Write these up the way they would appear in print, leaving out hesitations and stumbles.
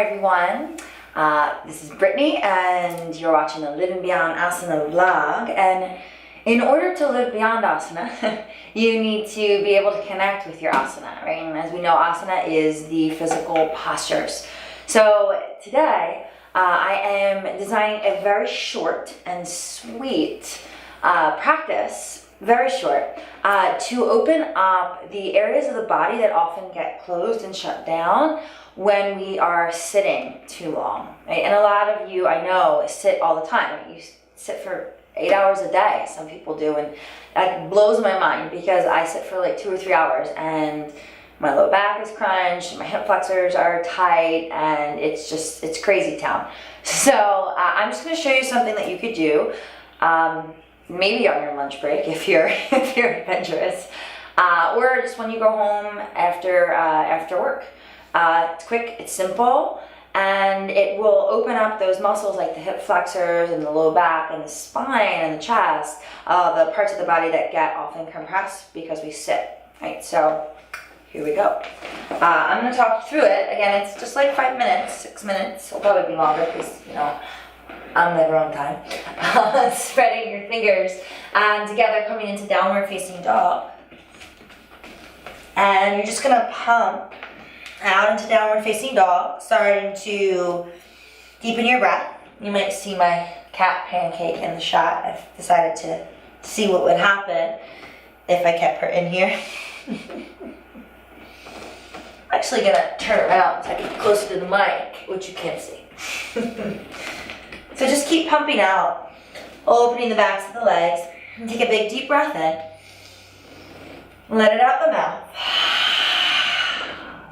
everyone. This is Brittany and you're watching the Living Beyond Asana vlog. And in order to live beyond asana, you need to be able to connect with your asana, right? And as we know, asana is the physical postures. So today, I am designing a very short and sweet practice, very short, to open up the areas of the body that often get closed and shut down when we are sitting too long, right? And a lot of you, I know, sit all the time. You sit for 8 hours a day, some people do, and that blows my mind because I sit for like 2 or 3 hours and my low back is crunched, my hip flexors are tight, and it's crazy town. So I'm just going to show you something that you could do, maybe on your lunch break if you're adventurous, or just when you go home after work. It's quick, it's simple, and it will open up those muscles like the hip flexors and the low back and the spine and the chest, the parts of the body that get often compressed because we sit, right? So here we go. I'm going to talk you through it. Again, it's just like 5 minutes, 6 minutes. It'll probably be longer because, you know, I'm never on time. Spreading your fingers and together coming into downward facing dog. And you're just going to pump out into downward facing dog, starting to deepen your breath. You might see my cat Pancake in the shot. I've decided to see what would happen if I kept her in here. I'm actually gonna turn around so I can get closer to the mic, which you can't see. So just keep pumping out, opening the backs of the legs, and take a big deep breath in. Let it out the mouth.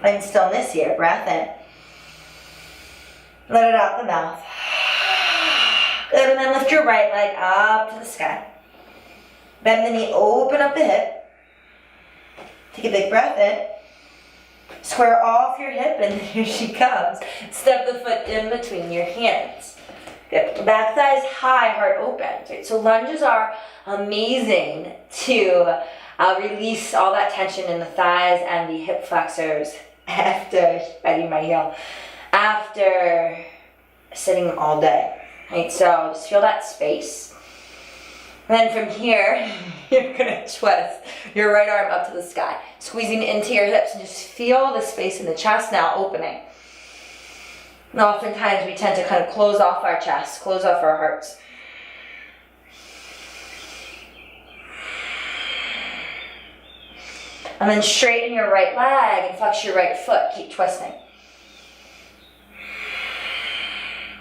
Find stillness here, breath in. Let it out the mouth. Good, and then lift your right leg up to the sky. Bend the knee, open up the hip. Take a big breath in. Square off your hip, and here she comes. Step the foot in between your hands. Good. Back thighs high, heart open. Right? So lunges are amazing to release all that tension in the thighs and the hip flexors after bending my heel, after sitting all day. Right? So just feel that space. And then from here, you're gonna twist your right arm up to the sky, squeezing into your hips, and just feel the space in the chest now opening. And oftentimes we tend to kind of close off our chest, close off our hearts. And then straighten your right leg and flex your right foot. Keep twisting.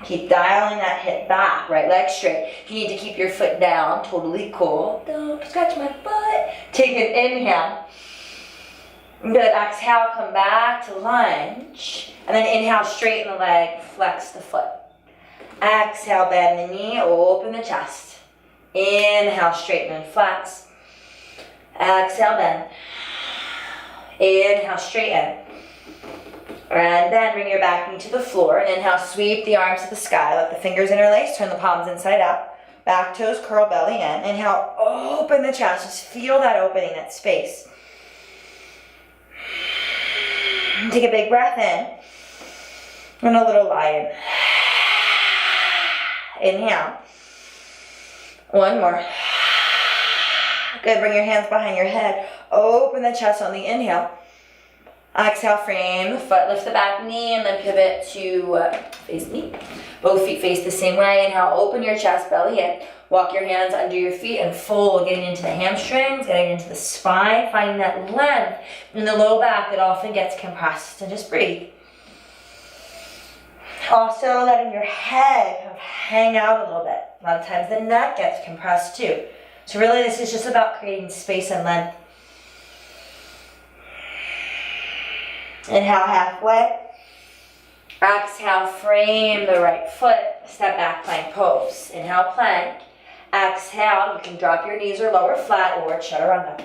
Keep dialing that hip back, right leg straight. If you need to keep your foot down, totally cool. Don't scratch my butt. Take an inhale. Good, exhale, come back to lunge. And then inhale, straighten the leg, flex the foot. Exhale, bend the knee, open the chest. Inhale, straighten and flex. Exhale, bend. Inhale, straighten. And then bring your back knee to the floor. And inhale, sweep the arms to the sky. Let the fingers interlace. Turn the palms inside out. Back toes curl, belly in. Inhale, open the chest. Just feel that opening, that space. Take a big breath in. And a little lion. Inhale. One more. Good. Bring your hands behind your head. Open the chest on the inhale. Exhale, frame the foot, lift the back knee, and then pivot to face me. Both feet face the same way. Inhale, open your chest, belly in. Walk your hands under your feet and fold, getting into the hamstrings, getting into the spine, finding that length in the low back that often gets compressed. And just breathe. Also, letting your head kind of hang out a little bit. A lot of times the neck gets compressed too. So really, this is just about creating space and length. Inhale, halfway. Exhale, frame the right foot. Step back, plank pose. Inhale, plank. Exhale, you can drop your knees or lower flat or chaturanga.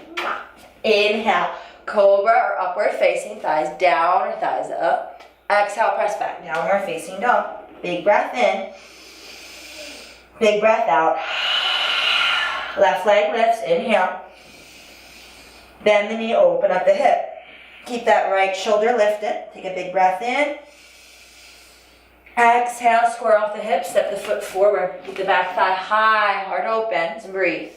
Inhale, cobra or upward facing, thighs down or thighs up. Exhale, press back, downward facing dog. Big breath in. Big breath out. Left leg lifts, inhale. Bend the knee, open up the hip. Keep that right shoulder lifted. Take a big breath in. Exhale, square off the hips, step the foot forward. Keep the back thigh high, heart open, and breathe.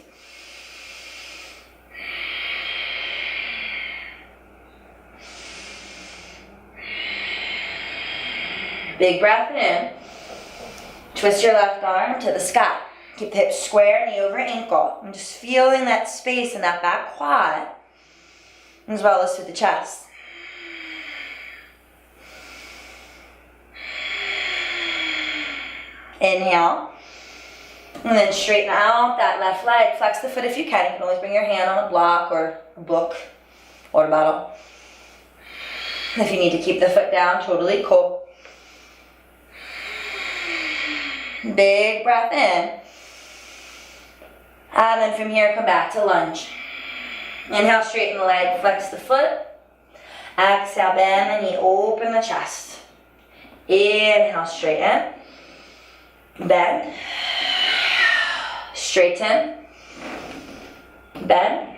Big breath in. Twist your left arm to the sky. Keep the hips square, knee over ankle. I'm just feeling that space in that back quad, as well as through the chest. Inhale. And then straighten out that left leg. Flex the foot if you can. You can always bring your hand on a block or a book or a bottle. If you need to keep the foot down, totally cool. Big breath in. And then from here, come back to lunge. Inhale, straighten the leg, flex the foot. Exhale, bend the knee, open the chest. Inhale, straighten. Bend. Straighten. Bend.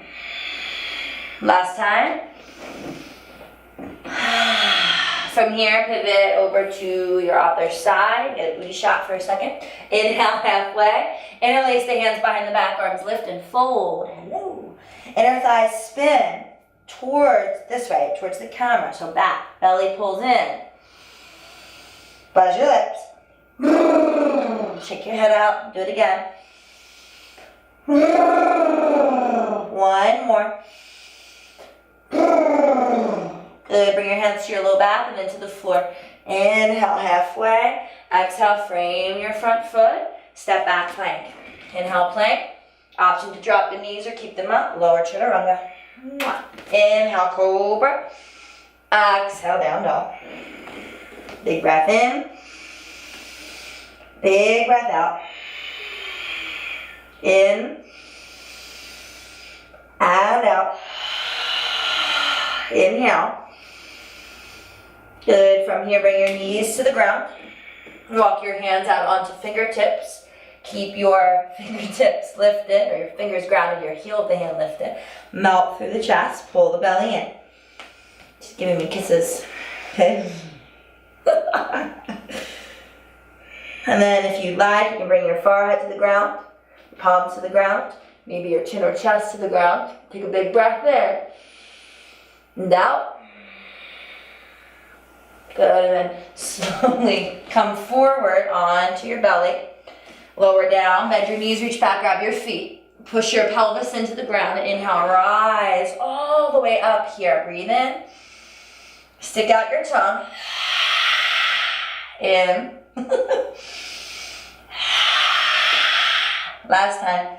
Last time. From here, pivot over to your other side. Get a booty shot for a second. Inhale, halfway. Interlace the hands behind the back, arms lift and fold. Hello. Inner thighs spin towards this way, towards the camera. So back, belly pulls in. Buzz your lips. Shake your head out. Do it again. One more. Good. Bring your hands to your low back and then to the floor. Inhale, halfway. Exhale, frame your front foot. Step back, plank. Inhale, plank. Option to drop the knees or keep them up. Lower chaturanga. Inhale, cobra. Exhale, down dog. Big breath in. Big breath out. In. And out. Inhale. Good. From here, bring your knees to the ground. Walk your hands out onto fingertips. Keep your fingertips lifted, or your fingers grounded, your heel of the hand lifted. Melt through the chest. Pull the belly in. Just giving me kisses. Okay? And then if you'd like, you can bring your forehead to the ground, palms to the ground, maybe your chin or chest to the ground. Take a big breath there. And out. Good, and then slowly come forward onto your belly. Lower down, bend your knees, reach back, grab your feet. Push your pelvis into the ground. Inhale, rise all the way up here. Breathe in. Stick out your tongue. In. Last time.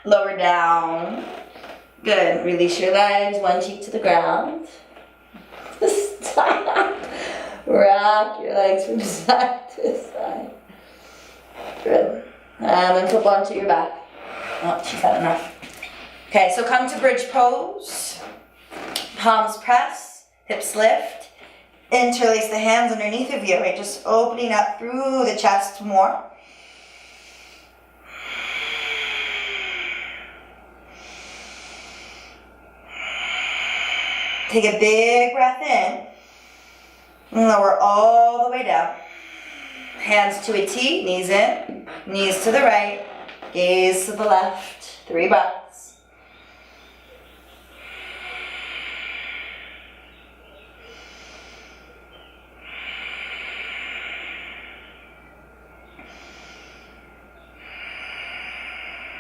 Lower down. Good. Release your legs, one cheek to the ground. Stop. Rock your legs from side to side. Good. And then flip onto your back. Oh, she's had enough. Okay, so come to bridge pose. Palms press, hips lift. Interlace the hands underneath of you, right? Just opening up through the chest more. Take a big breath in. And lower all the way down. Hands to a T, knees in, knees to the right, gaze to the left. 3 breaths.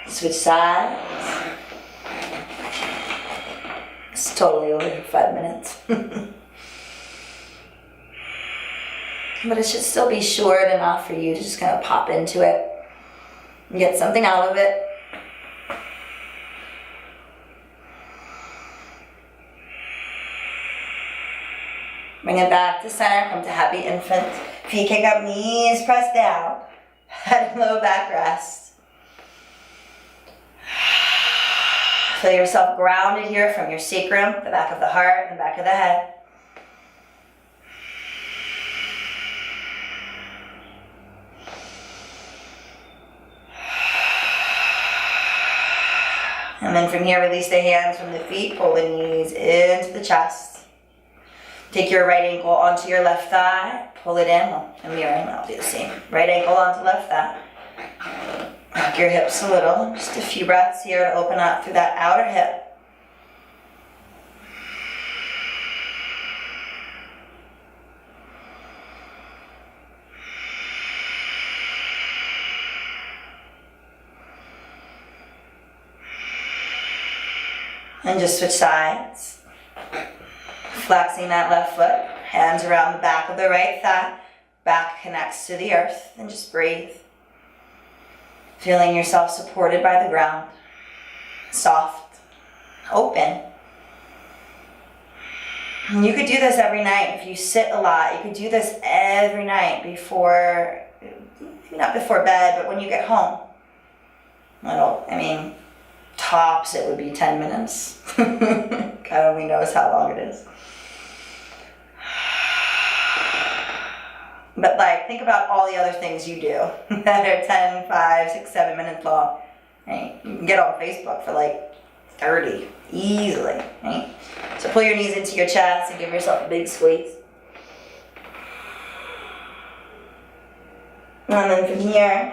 Switch sides. It's totally over for 5 minutes. But it should still be short enough for you to just kind of pop into it and get something out of it. Bring it back to center, come to happy infant. Feet kick up, knees press down. Head and low back rest. Feel yourself grounded here from your sacrum, the back of the heart, and the back of the head. And then from here, release the hands from the feet, pull the knees into the chest. Take your right ankle onto your left thigh, pull it in, well, and mirroring, I'll do the same. Right ankle onto left thigh. Rock your hips a little, just a few breaths here to open up through that outer hip. And just switch sides. Flexing that left foot, hands around the back of the right thigh, back connects to the earth, and just breathe. Feeling yourself supported by the ground, soft, open. And you could do this every night if you sit a lot. You could do this every night before, not before bed, but when you get home. Tops it would be 10 minutes. God only knows how long it is. But think about all the other things you do that are 10, 5, 6, 7 minutes long. Right? You can get on Facebook for 30 easily. Right? So pull your knees into your chest and give yourself a big squeeze. And then from here,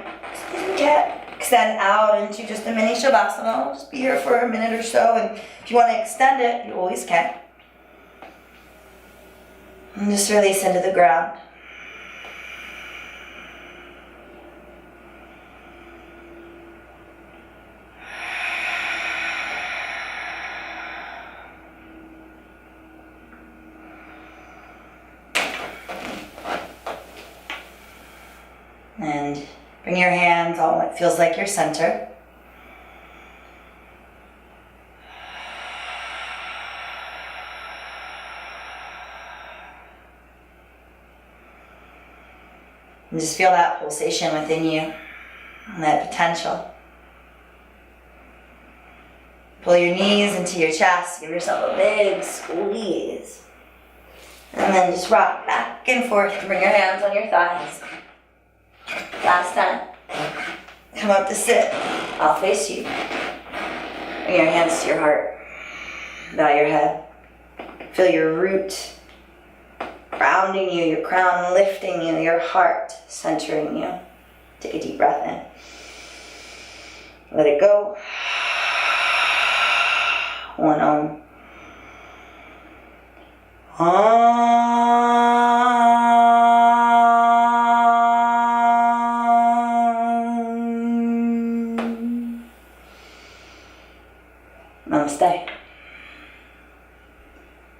extend out into just a mini shavasana. Just be here for a minute or so, and if you want to extend it, you always can. And just release into the ground. And bring your hands on what feels like your center. And just feel that pulsation within you and that potential. Pull your knees into your chest, give yourself a big squeeze. And then just rock back and forth. Bring your hands on your thighs. Last time. Come up to sit. I'll face you. Bring your hands to your heart. Bow your head. Feel your root grounding you, your crown lifting you, your heart centering you. Take a deep breath in. Let it go. One Om. Namaste.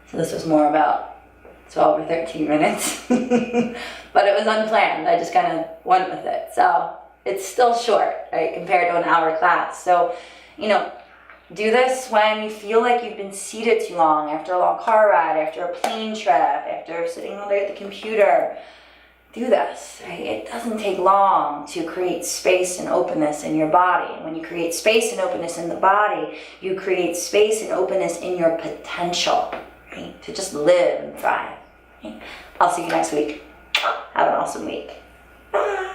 So this was more about 12 or 13 minutes, but it was unplanned. I just kind of went with it. So it's still short, right, compared to an hour class. So, do this when you feel like you've been seated too long, after a long car ride, after a plane trip, after sitting all day at the computer. Do this, right? It doesn't take long to create space and openness in your body. And when you create space and openness in the body, you create space and openness in your potential, right? To just live and thrive. Right? I'll see you next week. Have an awesome week. Bye.